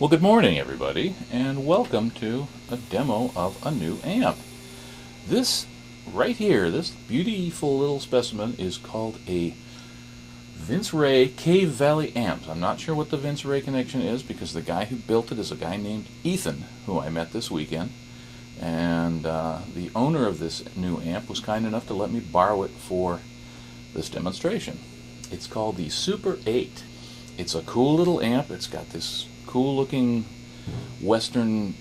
Well, good morning, everybody, and welcome to a demo of a new amp. This right here, this beautiful little specimen is called a Vince Ray Cave Valley amp. I'm not sure what the Vince Ray connection is because the guy who built it is a guy named Ethan, who I met this weekend. And the owner of this new amp was kind enough to let me borrow it for this demonstration. It's called the Super 8. It's a cool little amp. It's got this cool looking western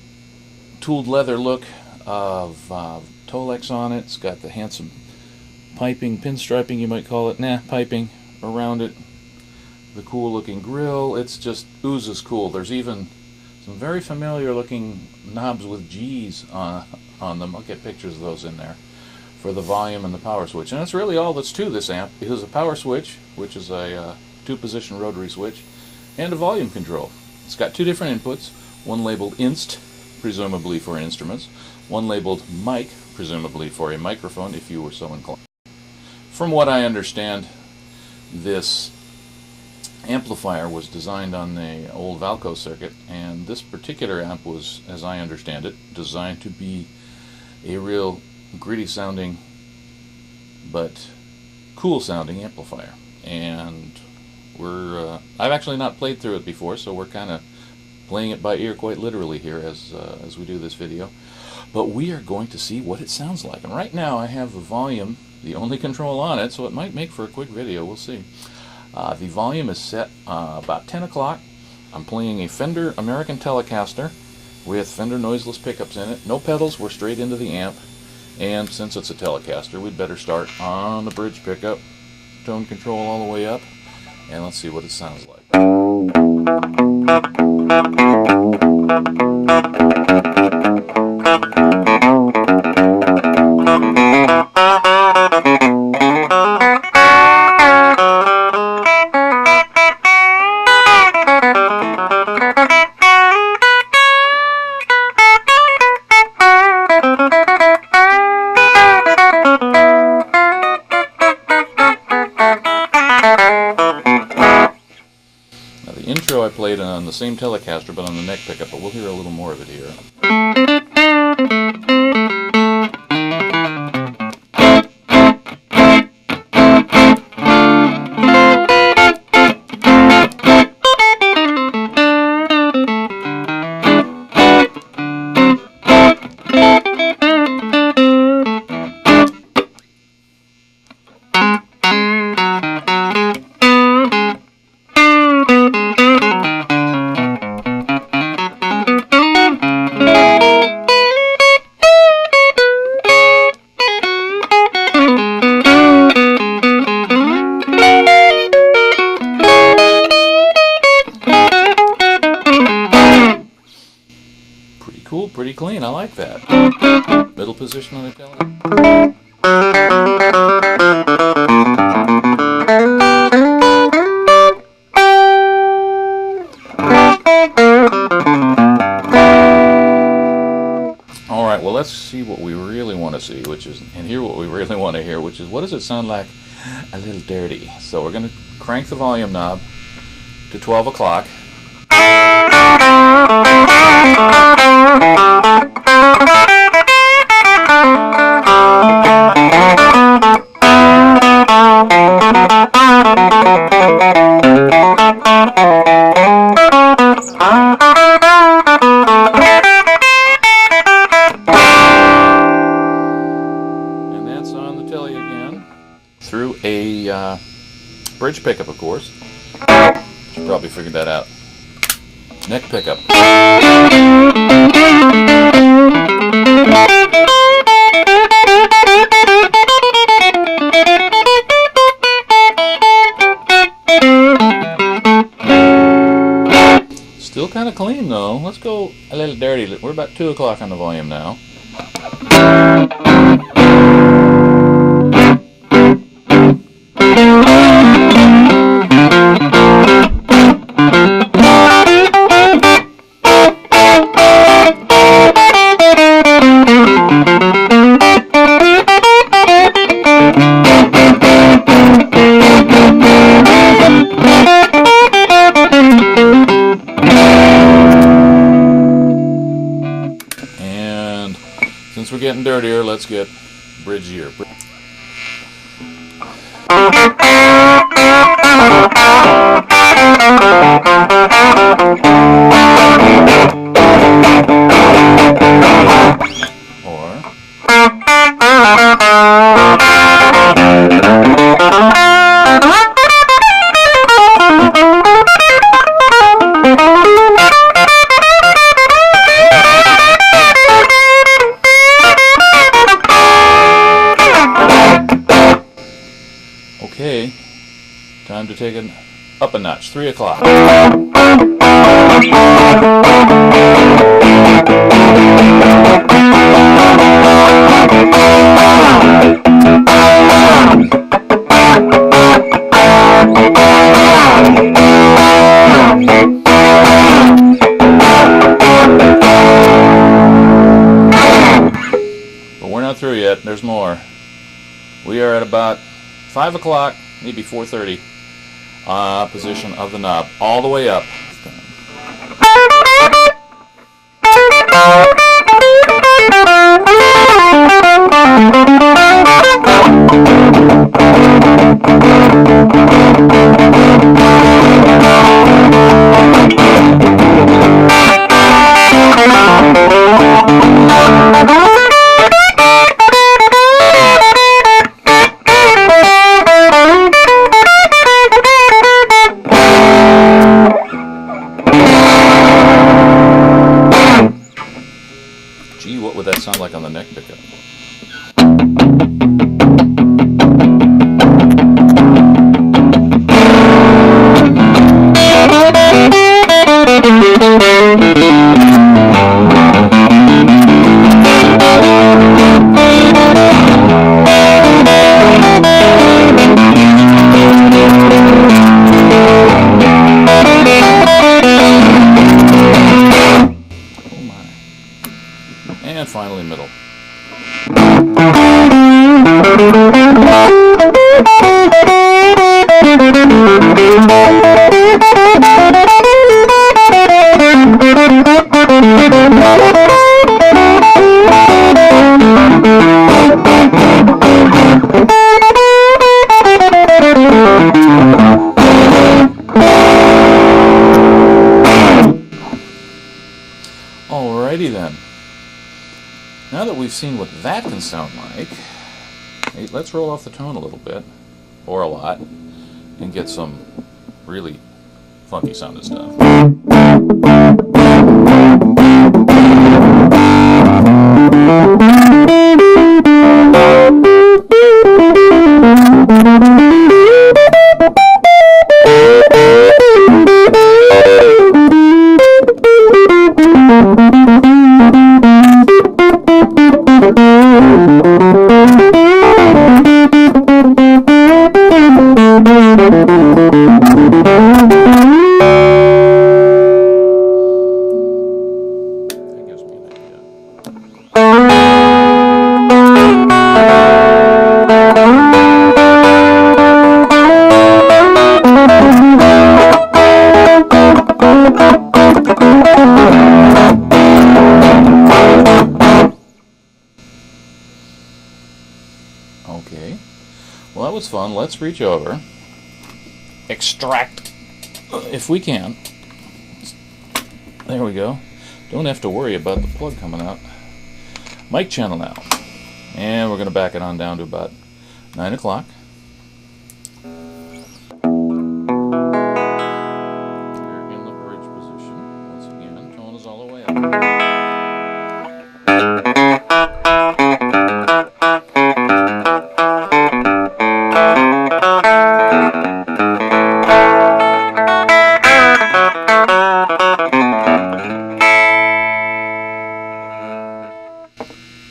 tooled leather look of Tolex on it. It's got the handsome piping, pinstriping you might call it, piping around it. The cool looking grill, it's just oozes cool. There's even some very familiar looking knobs with G's on them. I'll get pictures of those in there for the volume and the power switch. And that's really all that's to this amp. It is a power switch, which is a two-position rotary switch, and a volume control. It's got two different inputs, one labeled Inst, presumably for instruments, one labeled Mic, presumably for a microphone, if you were so inclined. From what I understand, this amplifier was designed on the old Valco circuit, and this particular amp was, as I understand it, designed to be a real gritty sounding but cool sounding amplifier. And I've actually not played through it before, so we're kind of playing it by ear quite literally here as we do this video. But we are going to see what it sounds like. And right now I have the volume, the only control on it, so it might make for a quick video, we'll see. The volume is set about 10 o'clock. I'm playing a Fender American Telecaster with Fender noiseless pickups in it. No pedals, we're straight into the amp. And since it's a Telecaster, we'd better start on the bridge pickup, tone control all the way up. And let's see what it sounds like. Intro I played on the same Telecaster but on the neck pickup, but we'll hear a little more of it here. Cool, pretty clean, I like that. Middle position on the Tele. Alright, well let's see what we really want to see, and hear what we really want to hear, which is what does it sound like a little dirty. So we're going to crank the volume knob to 12 o'clock. And that's on the Tele again through a bridge pickup, of course. Should probably figured that out. Neck pickup. Still kind of clean though. Let's go a little dirty. We're about 2 o'clock on the volume now. getting dirtier. Let's get bridgier. Okay, time to take it up a notch. 3 o'clock. But we're not through yet. There's more. We are at about 5 o'clock, maybe 4:30, position of the knob, all the way up. Gee, what would that sound like on the neck pickup? And finally middle. Alrighty then. Now that we've seen what that can sound like, hey, let's roll off the tone a little bit, or a lot, and get some really funky sounding stuff. Okay, well that was fun. Let's reach over, extract, if we can. There we go. Don't have to worry about the plug coming out. Mic channel now. And we're going to back it on down to about 9 o'clock. We're in the bridge position. Once again, tone is all the way up.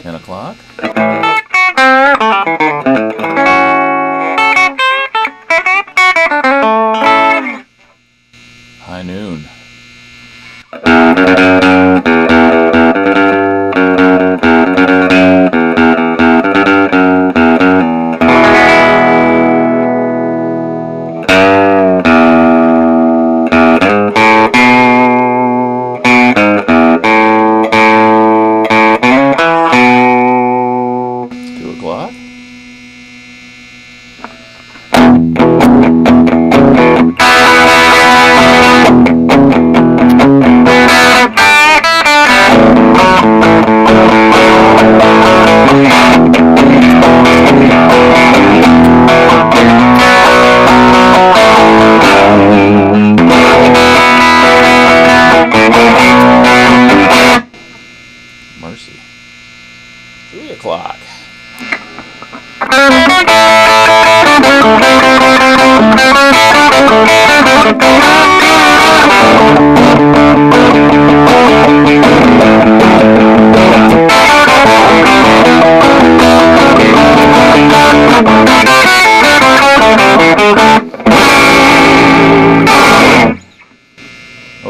10 o'clock. High noon.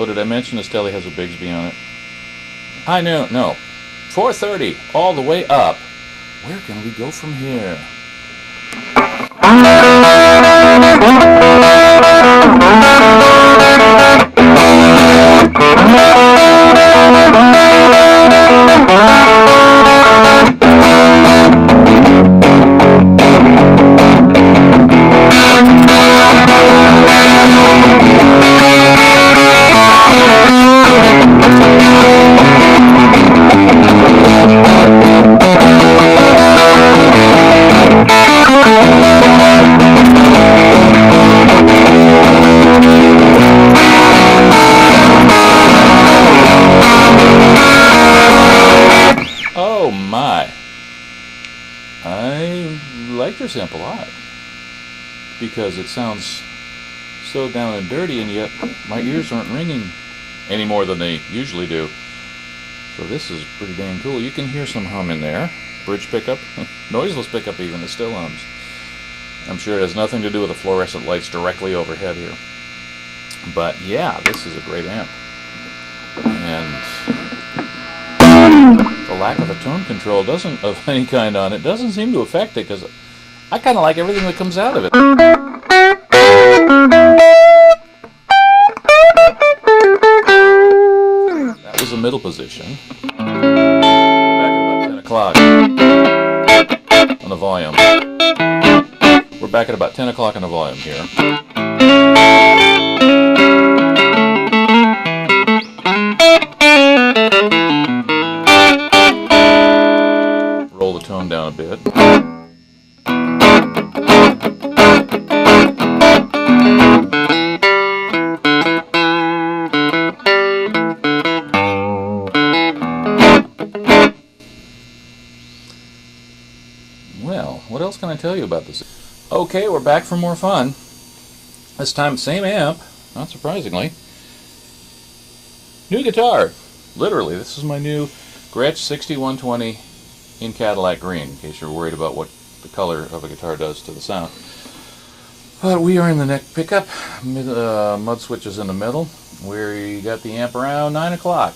did I mention this Tele has a Bigsby on it? High noon, no. 430, all the way up. Where can we go from here? Oh my. I like this amp a lot because it sounds so down and dirty, and yet my ears aren't ringing any more than they usually do. So this is pretty dang cool. You can hear some hum in there. Bridge pickup, noiseless pickup even, it still hums. I'm sure it has nothing to do with the fluorescent lights directly overhead here. But yeah, this is a great amp. And the lack of a tone control of any kind on it doesn't seem to affect it, because I kind of like everything that comes out of it. That was the middle position. Back at about 10 o'clock on the volume. We're back at about 10 o'clock on the volume here. Roll the tone down a bit. Well, what else can I tell you about this? Okay, we're back for more fun. This time, same amp, not surprisingly. New guitar. Literally, this is my new Gretsch 6120 in Cadillac green, in case you're worried about what the color of a guitar does to the sound. But we are in the neck pickup, mud switches in the middle. We got the amp around 9 o'clock.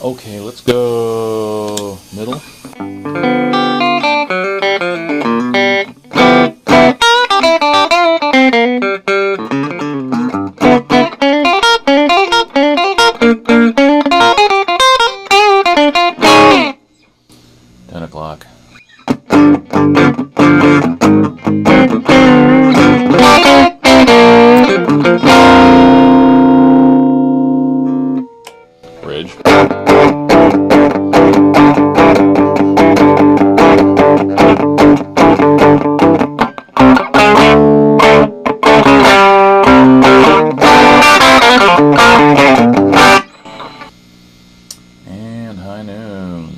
Okay, let's go middle. 10 o'clock. Bridge. And high noon.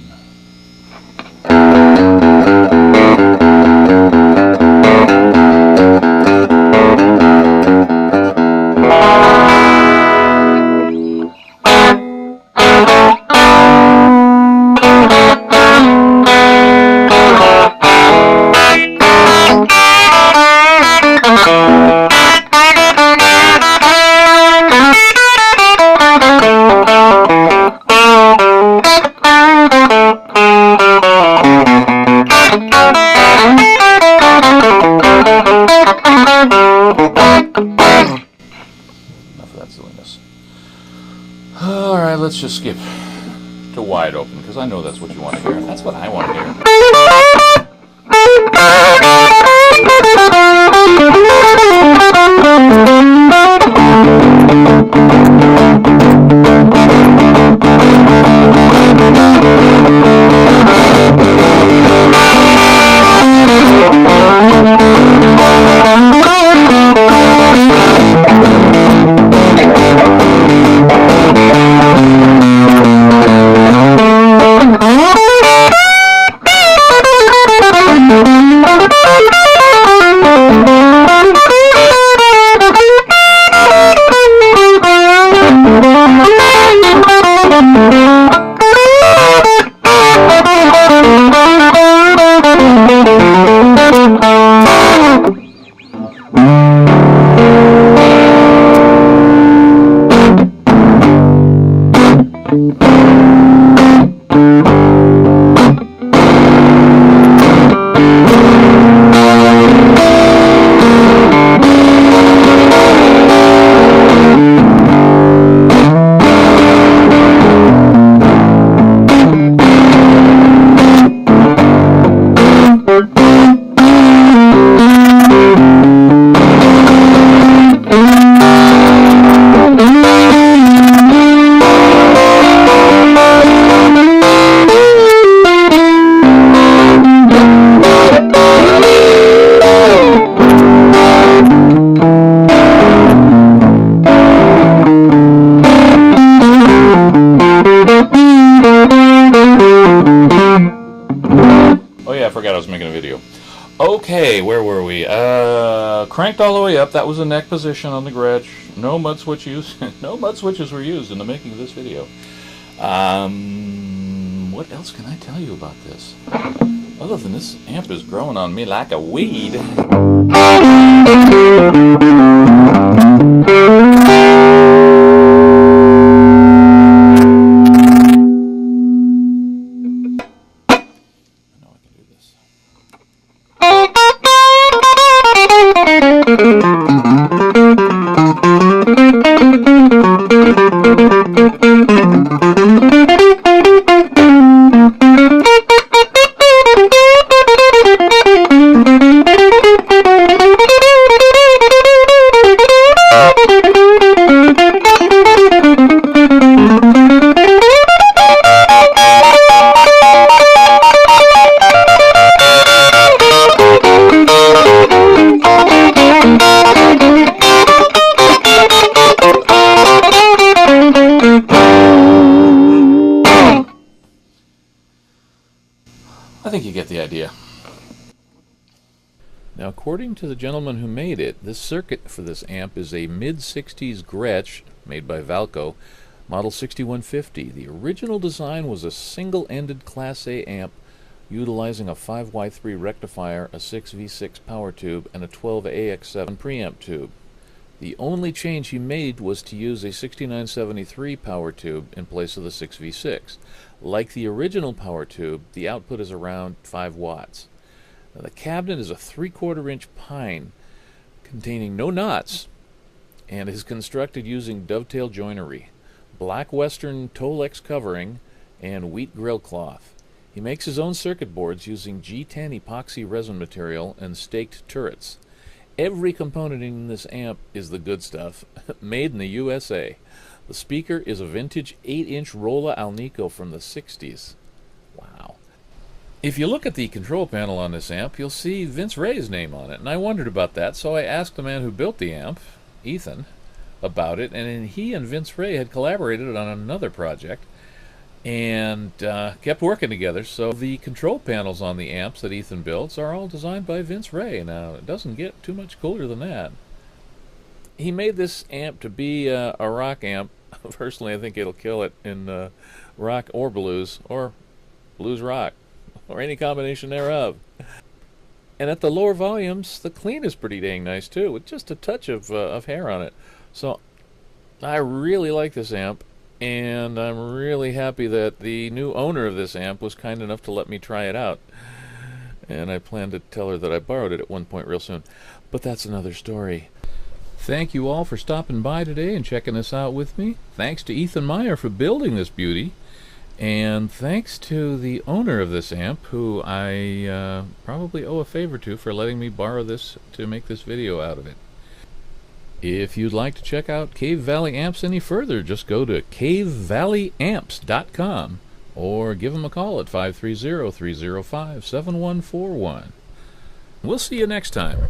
Enough of that silliness. Alright, let's just skip to wide open, because I know that's what you want to hear. That's what I want to hear. Okay, where were we? Cranked all the way up. That was the neck position on the Gretch. No mud switch use. No mud switches were used in the making of this video. What else can I tell you about this? Other than this amp is growing on me like a weed. I think you get the idea. Now, according to the gentleman who made it, this circuit for this amp is a mid-60s Gretsch made by Valco, model 6150. The original design was a single-ended Class A amp utilizing a 5Y3 rectifier, a 6V6 power tube, and a 12AX7 preamp tube. The only change he made was to use a 6973 power tube in place of the 6V6. Like the original power tube, the output is around 5 watts. Now, the cabinet is a 3/4 inch pine containing no knots and is constructed using dovetail joinery, black western Tolex covering, and wheat grill cloth. He makes his own circuit boards using G10 epoxy resin material and staked turrets. Every component in this amp is the good stuff, made in the USA. The speaker is a vintage 8-inch Rolla Alnico from the 60s. Wow. If you look at the control panel on this amp, you'll see Vince Ray's name on it, and I wondered about that, so I asked the man who built the amp, Ethan, about it, and he and Vince Ray had collaborated on another project and kept working together. So the control panels on the amps that Ethan builds are all designed by Vince Ray. Now, it doesn't get too much cooler than that. He made this amp to be a rock amp. Personally, I think it'll kill it in rock or blues rock, or any combination thereof. And at the lower volumes, the clean is pretty dang nice too, with just a touch of hair on it. So I really like this amp, and I'm really happy that the new owner of this amp was kind enough to let me try it out. And I plan to tell her that I borrowed it at one point real soon. But that's another story. Thank you all for stopping by today and checking this out with me. Thanks to Ethan Meyer for building this beauty. And thanks to the owner of this amp, who I probably owe a favor to for letting me borrow this to make this video out of it. If you'd like to check out Cave Valley Amps any further, just go to cavevalleyamps.com or give them a call at 530-305-7141. We'll see you next time.